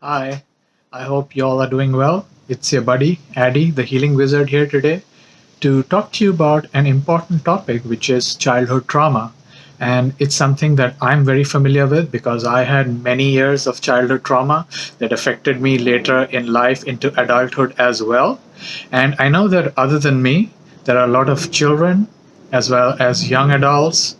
Hi, I hope you all are doing well. It's your buddy, Addy, the healing wizard, here today to talk to you about an important topic, which is childhood trauma. And it's something that I'm very familiar with because I had many years of childhood trauma that affected me later in life into adulthood as well. And I know that other than me, there are a lot of children as well as young adults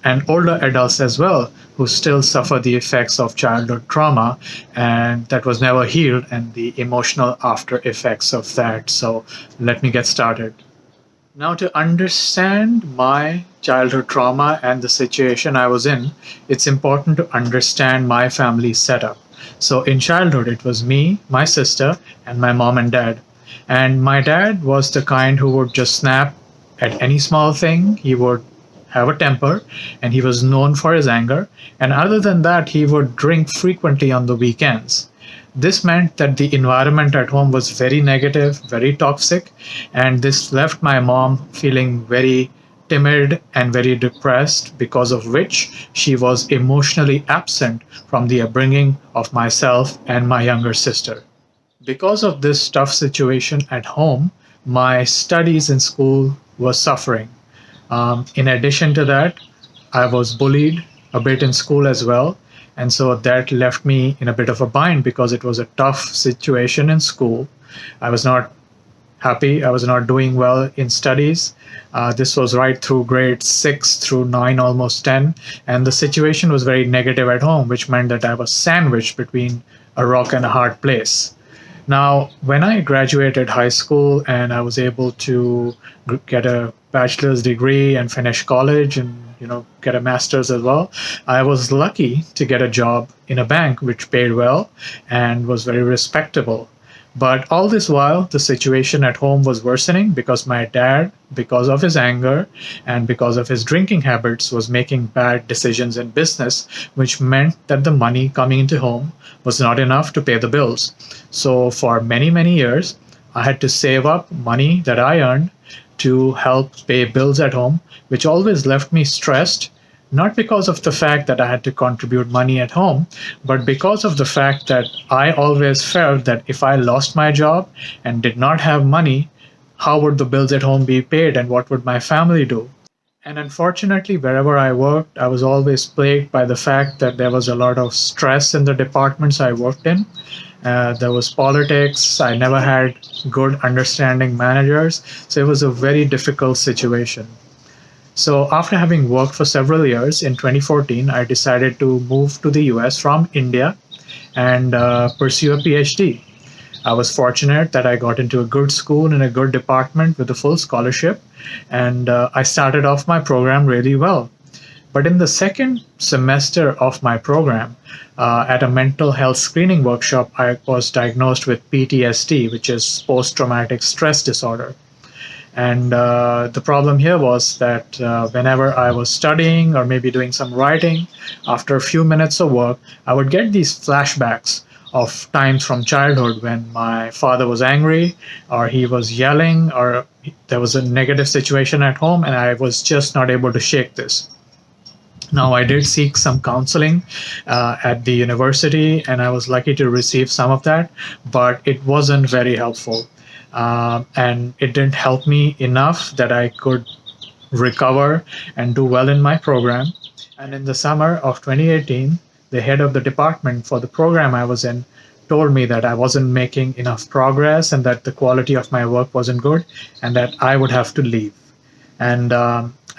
and older adults as well who still suffer the effects of childhood trauma and that was never healed and the emotional after effects of that. So let me get started. Now, to understand my childhood trauma and the situation I was in, it's important to understand my family setup. So, in childhood, it was me, my sister, and my mom and dad. And my dad was the kind who would just snap at any small thing. He would have a temper and he was known for his anger. And other than that, he would drink frequently on the weekends. This meant that the environment at home was very negative, very toxic, and this left my mom feeling very timid and very depressed, because of which she was emotionally absent from the upbringing of myself and my younger sister. Because of this tough situation at home, my studies in school were suffering. In addition to that, I was bullied a bit in school as well. And so that left me in a bit of a bind because it was a tough situation in school. I was not happy. I was not doing well in studies. This was right through grade 6 through 9, almost 10. And the situation was very negative at home, which meant that I was sandwiched between a rock and a hard place. Now, when I graduated high school and I was able to get a bachelor's degree and finish college and get a master's as well, I was lucky to get a job in a bank which paid well and was very respectable. But all this while, the situation at home was worsening because my dad, because of his anger and because of his drinking habits, was making bad decisions in business, which meant that the money coming into home was not enough to pay the bills. So for many, many years, I had to save up money that I earned to help pay bills at home, which always left me stressed, not because of the fact that I had to contribute money at home, but because of the fact that I always felt that if I lost my job and did not have money, how would the bills at home be paid and what would my family do? And unfortunately, wherever I worked, I was always plagued by the fact that there was a lot of stress in the departments I worked in. There was politics. I never had good understanding managers. So it was a very difficult situation. So after having worked for several years in 2014, I decided to move to the US from India and pursue a PhD. I was fortunate that I got into a good school in a good department with a full scholarship, and I started off my program really well. But in the second semester of my program, at a mental health screening workshop, I was diagnosed with PTSD, which is post traumatic stress disorder. And the problem here was that whenever I was studying or maybe doing some writing, after a few minutes of work, I would get these flashbacks of times from childhood when my father was angry or he was yelling or there was a negative situation at home and I was just not able to shake this. Now, I did seek some counseling at the university, and I was lucky to receive some of that, but it wasn't very helpful. And it didn't help me enough that I could recover and do well in my program. And in the summer of 2018, the head of the department for the program I was in told me that I wasn't making enough progress and that the quality of my work wasn't good and that I would have to leave. And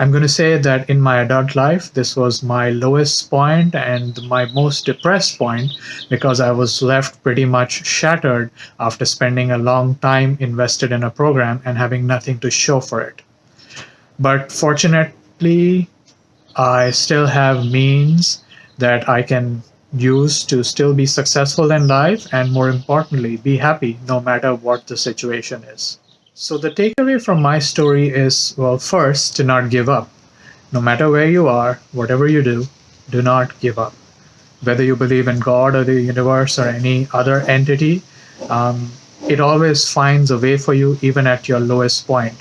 I'm going to say that in my adult life, this was my lowest point and my most depressed point because I was left pretty much shattered after spending a long time invested in a program and having nothing to show for it. But fortunately, I still have means that I can use to still be successful in life and, more importantly, be happy no matter what the situation is. So, the takeaway from my story is, well, first, to not give up. No matter where you are, whatever you do not give up. Whether you believe in God or the universe or any other entity, um, it always finds a way for you, even at your lowest point,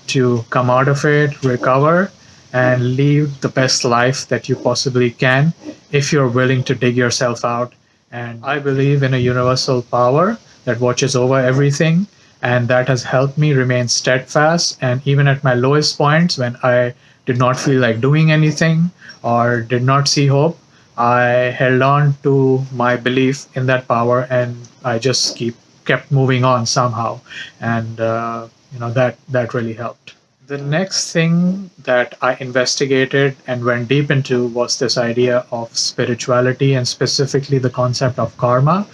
to come out of it, recover, and live the best life that you possibly can if you're willing to dig yourself out And I believe in a universal power that watches over everything, and that has helped me remain steadfast. And even at my lowest points, when I did not feel like doing anything or did not see hope, I held on to my belief in that power, and I just kept moving on somehow. And that really helped. The next thing that I investigated and went deep into was this idea of spirituality, and specifically the concept of karma.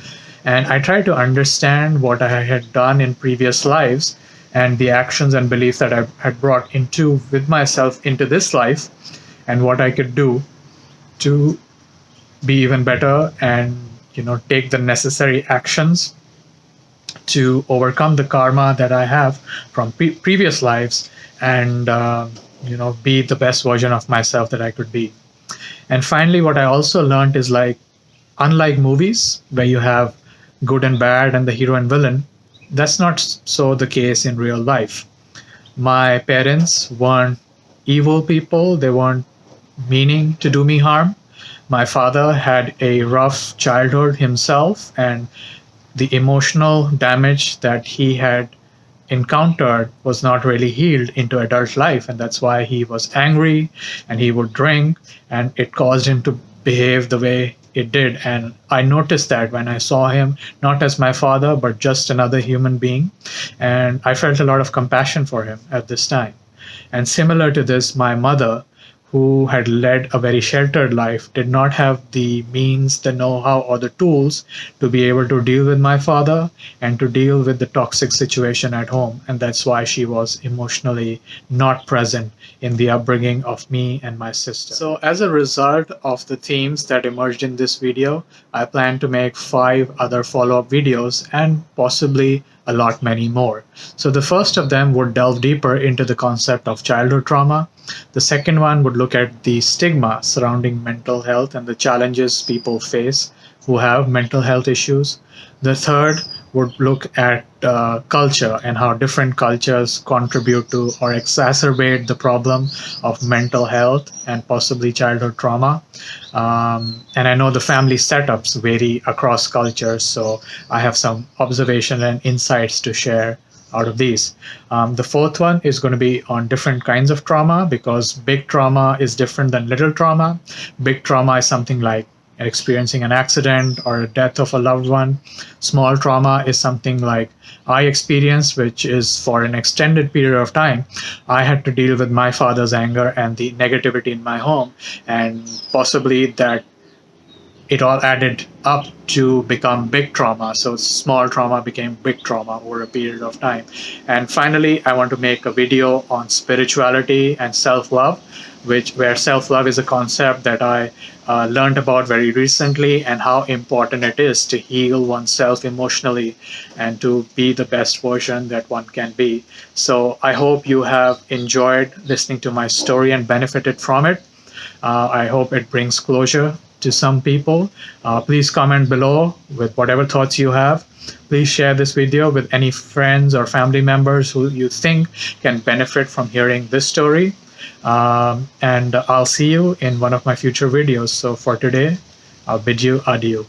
And I tried to understand what I had done in previous lives and the actions and beliefs that I had brought into with myself into this life, and what I could do to be even better and take the necessary actions to overcome the karma that I have from previous lives, and be the best version of myself that I could be. And finally, what I also learned is, like, unlike movies where you have good and bad and the hero and villain, that's not so the case in real life. My parents weren't evil people, they weren't meaning to do me harm. My father had a rough childhood himself, and the emotional damage that he had encountered was not really healed into adult life, and that's why he was angry and he would drink, and it caused him to behave the way it did. And I noticed that when I saw him not as my father but just another human being, and I felt a lot of compassion for him at this time. And similar to this, my mother, who had led a very sheltered life, did not have the means, the know how, or the tools to be able to deal with my father and to deal with the toxic situation at home. And that's why she was emotionally not present in the upbringing of me and my sister. So, as a result of the themes that emerged in this video, I plan to make 5 other follow up videos and possibly a lot many more. So the first of them would delve deeper into the concept of childhood trauma. The second one would look at the stigma surrounding mental health and the challenges people face who have mental health issues. The third would look at culture and how different cultures contribute to or exacerbate the problem of mental health and possibly childhood trauma. And I know the family setups vary across cultures, so I have some observation and insights to share out of these. The fourth one is going to be on different kinds of trauma, because big trauma is different than little trauma. Big trauma is something like experiencing an accident or a death of a loved one. Small trauma is something like I experienced, which is for an extended period of time. I had to deal with my father's anger and the negativity in my home, and possibly that it all added up to become big trauma. So small trauma became big trauma over a period of time. And finally, I want to make a video on spirituality and self-love, where self-love is a concept that I learned about very recently, and how important it is to heal oneself emotionally and to be the best version that one can be. So I hope you have enjoyed listening to my story and benefited from it. I hope it brings closure to some people. Please comment below with whatever thoughts you have. Please share this video with any friends or family members who you think can benefit from hearing this story. And I'll see you in one of my future videos. So for today, I'll bid you adieu.